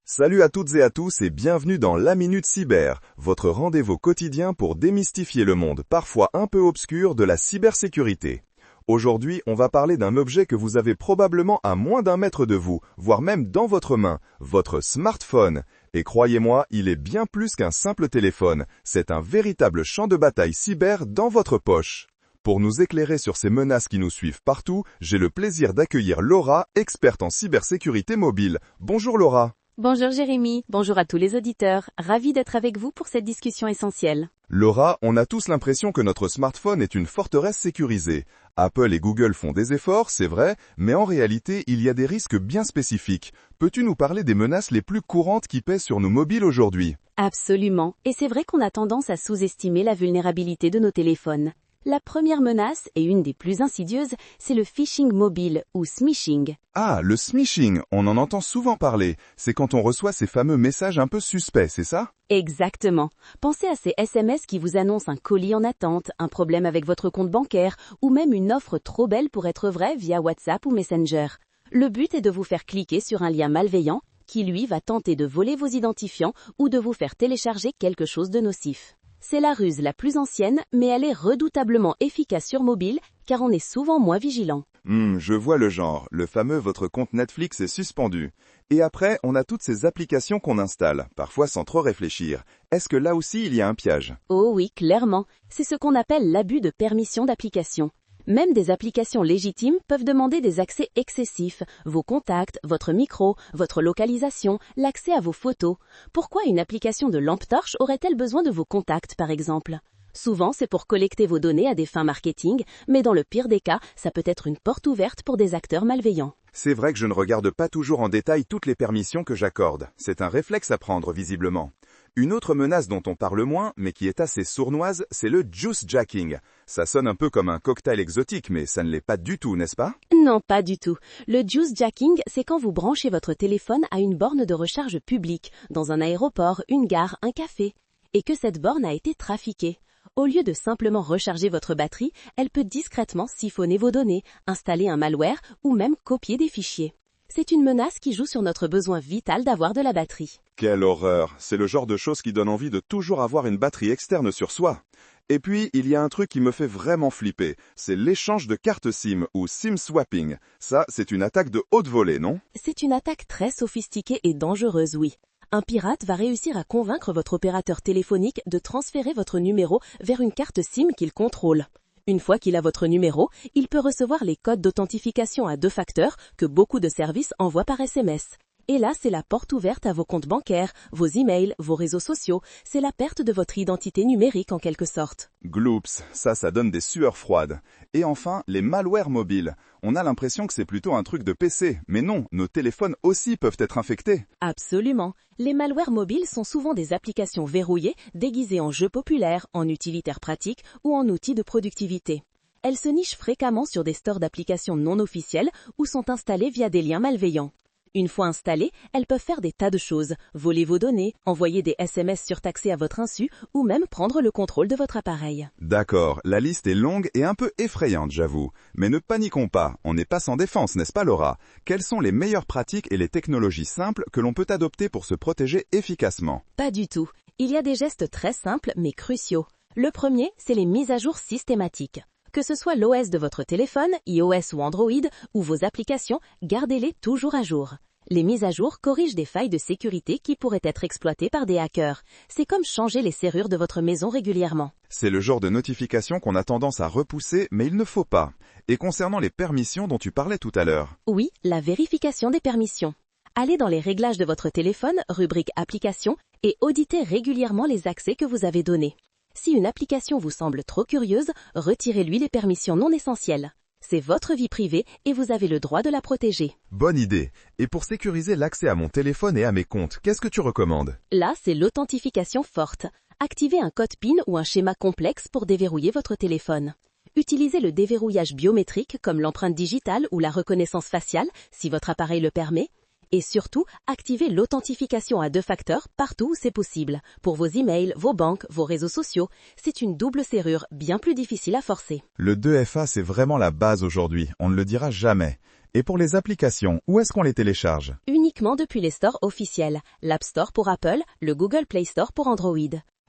Salut à toutes et à tous et bienvenue dans la Minute Cyber, votre rendez-vous quotidien pour démystifier le monde parfois un peu obscur de la cybersécurité. Aujourd'hui, on va parler d'un objet que vous avez probablement à moins d'un mètre de vous, voire même dans votre main, votre smartphone. Et croyez-moi, il est bien plus qu'un simple téléphone, c'est un véritable champ de bataille cyber dans votre poche. Pour nous éclairer sur ces menaces qui nous suivent partout, j'ai le plaisir d'accueillir Laura, experte en cybersécurité mobile. Bonjour Laura. Bonjour Jérémy, bonjour à tous les auditeurs, ravi d'être avec vous pour cette discussion essentielle. Laura, on a tous l'impression que notre smartphone est une forteresse sécurisée. Apple et Google font des efforts, c'est vrai, mais en réalité, il y a des risques bien spécifiques. Peux-tu nous parler des menaces les plus courantes qui pèsent sur nos mobiles aujourd'hui? Absolument, et c'est vrai qu'on a tendance à sous-estimer la vulnérabilité de nos téléphones. La première menace, et une des plus insidieuses, c'est le phishing mobile ou smishing. Ah, le smishing, on en entend souvent parler. C'est quand on reçoit ces fameux messages un peu suspects, c'est ça? Exactement. Pensez à ces SMS qui vous annoncent un colis en attente, un problème avec votre compte bancaire, ou même une offre trop belle pour être vraie via WhatsApp ou Messenger. Le but est de vous faire cliquer sur un lien malveillant qui, lui, va tenter de voler vos identifiants ou de vous faire télécharger quelque chose de nocif. C'est la ruse la plus ancienne, mais elle est redoutablement efficace sur mobile, car on est souvent moins vigilant. Je vois le genre, le fameux votre compte Netflix est suspendu. Et après, on a toutes ces applications qu'on installe, parfois sans trop réfléchir. Est-ce que là aussi il y a un piège? Oh oui, clairement. C'est ce qu'on appelle l'abus de permission d'application. Même des applications légitimes peuvent demander des accès excessifs, vos contacts, votre micro, votre localisation, l'accès à vos photos. Pourquoi une application de lampe torche aurait-elle besoin de vos contacts, par exemple? Souvent, c'est pour collecter vos données à des fins marketing, mais dans le pire des cas, ça peut être une porte ouverte pour des acteurs malveillants. C'est vrai que je ne regarde pas toujours en détail toutes les permissions que j'accorde. C'est un réflexe à prendre, visiblement. Une autre menace dont on parle moins, mais qui est assez sournoise, c'est le juice jacking. Ça sonne un peu comme un cocktail exotique, mais ça ne l'est pas du tout, n'est-ce pas? Non, pas du tout. Le juice jacking, c'est quand vous branchez votre téléphone à une borne de recharge publique, dans un aéroport, une gare, un café, et que cette borne a été trafiquée. Au lieu de simplement recharger votre batterie, elle peut discrètement siphonner vos données, installer un malware ou même copier des fichiers. C'est une menace qui joue sur notre besoin vital d'avoir de la batterie. Quelle horreur! C'est le genre de chose qui donne envie de toujours avoir une batterie externe sur soi. Et puis, il y a un truc qui me fait vraiment flipper, c'est l'échange de cartes SIM ou SIM swapping. Ça, c'est une attaque de haute volée, non? C'est une attaque très sophistiquée et dangereuse, oui. Un pirate va réussir à convaincre votre opérateur téléphonique de transférer votre numéro vers une carte SIM qu'il contrôle. Une fois qu'il a votre numéro, il peut recevoir les codes d'authentification à 2 facteurs que beaucoup de services envoient par SMS. Et là, c'est la porte ouverte à vos comptes bancaires, vos emails, vos réseaux sociaux. C'est la perte de votre identité numérique en quelque sorte. Gloops, ça donne des sueurs froides. Et enfin, les malwares mobiles. On a l'impression que c'est plutôt un truc de PC, mais non, nos téléphones aussi peuvent être infectés. Absolument. Les malwares mobiles sont souvent des applications verrouillées, déguisées en jeux populaires, en utilitaires pratiques ou en outils de productivité. Elles se nichent fréquemment sur des stores d'applications non officiels ou sont installées via des liens malveillants. Une fois installées, elles peuvent faire des tas de choses, voler vos données, envoyer des SMS surtaxés à votre insu ou même prendre le contrôle de votre appareil. D'accord, la liste est longue et un peu effrayante, j'avoue. Mais ne paniquons pas, on n'est pas sans défense, n'est-ce pas Laura? Quelles sont les meilleures pratiques et les technologies simples que l'on peut adopter pour se protéger efficacement? Pas du tout. Il y a des gestes très simples mais cruciaux. Le premier, c'est les mises à jour systématiques. Que ce soit l'OS de votre téléphone, iOS ou Android, ou vos applications, gardez-les toujours à jour. Les mises à jour corrigent des failles de sécurité qui pourraient être exploitées par des hackers. C'est comme changer les serrures de votre maison régulièrement. C'est le genre de notification qu'on a tendance à repousser, mais il ne faut pas. Et concernant les permissions dont tu parlais tout à l'heure? Oui, la vérification des permissions. Allez dans les réglages de votre téléphone, rubrique applications, et auditez régulièrement les accès que vous avez donnés. Si une application vous semble trop curieuse, retirez-lui les permissions non essentielles. C'est votre vie privée et vous avez le droit de la protéger. Bonne idée. Et pour sécuriser l'accès à mon téléphone et à mes comptes, qu'est-ce que tu recommandes? Là, c'est l'authentification forte. Activez un code PIN ou un schéma complexe pour déverrouiller votre téléphone. Utilisez le déverrouillage biométrique comme l'empreinte digitale ou la reconnaissance faciale, si votre appareil le permet. Et surtout, activez l'authentification à 2 facteurs partout où c'est possible, pour vos emails, vos banques, vos réseaux sociaux. C'est une double serrure bien plus difficile à forcer. Le 2FA, c'est vraiment la base aujourd'hui, on ne le dira jamais. Et pour les applications, où est-ce qu'on les télécharge? Uniquement depuis les stores officiels, l'App Store pour Apple, le Google Play Store pour Android.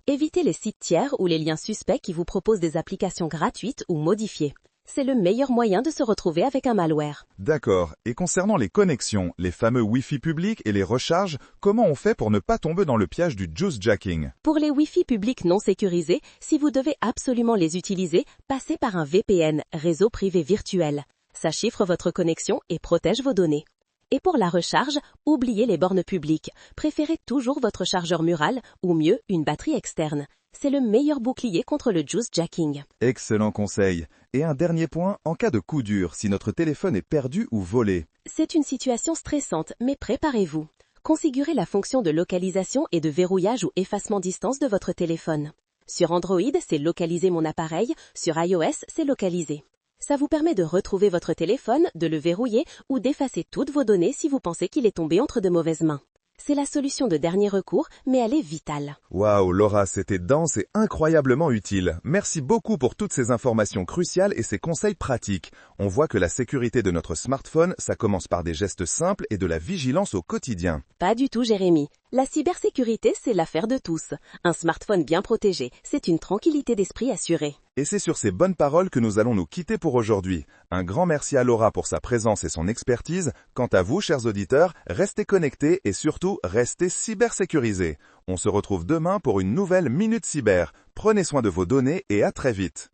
Évitez les sites tiers ou les liens suspects qui vous proposent des applications gratuites ou modifiées. C'est le meilleur moyen de se retrouver avec un malware. D'accord. Et concernant les connexions, les fameux Wi-Fi publics et les recharges, comment on fait pour ne pas tomber dans le piège du juice jacking? Pour les Wi-Fi publics non sécurisés, si vous devez absolument les utiliser, passez par un VPN, réseau privé virtuel. Ça chiffre votre connexion et protège vos données. Et pour la recharge, oubliez les bornes publiques. Préférez toujours votre chargeur mural ou mieux, une batterie externe. C'est le meilleur bouclier contre le juice jacking. Excellent conseil. Et un dernier point, en cas de coup dur, si notre téléphone est perdu ou volé. C'est une situation stressante, mais préparez-vous. Configurez la fonction de localisation et de verrouillage ou effacement distance de votre téléphone. Sur Android, c'est localiser mon appareil, sur iOS, c'est localiser. Ça vous permet de retrouver votre téléphone, de le verrouiller ou d'effacer toutes vos données si vous pensez qu'il est tombé entre de mauvaises mains. C'est la solution de dernier recours, mais elle est vitale. Waouh, Laura, c'était dense et incroyablement utile. Merci beaucoup pour toutes ces informations cruciales et ces conseils pratiques. On voit que la sécurité de notre smartphone, ça commence par des gestes simples et de la vigilance au quotidien. Pas du tout, Jérémy. La cybersécurité, c'est l'affaire de tous. Un smartphone bien protégé, c'est une tranquillité d'esprit assurée. Et c'est sur ces bonnes paroles que nous allons nous quitter pour aujourd'hui. Un grand merci à Laura pour sa présence et son expertise. Quant à vous, chers auditeurs, restez connectés et surtout, restez cybersécurisés. On se retrouve demain pour une nouvelle Minute Cyber. Prenez soin de vos données et à très vite.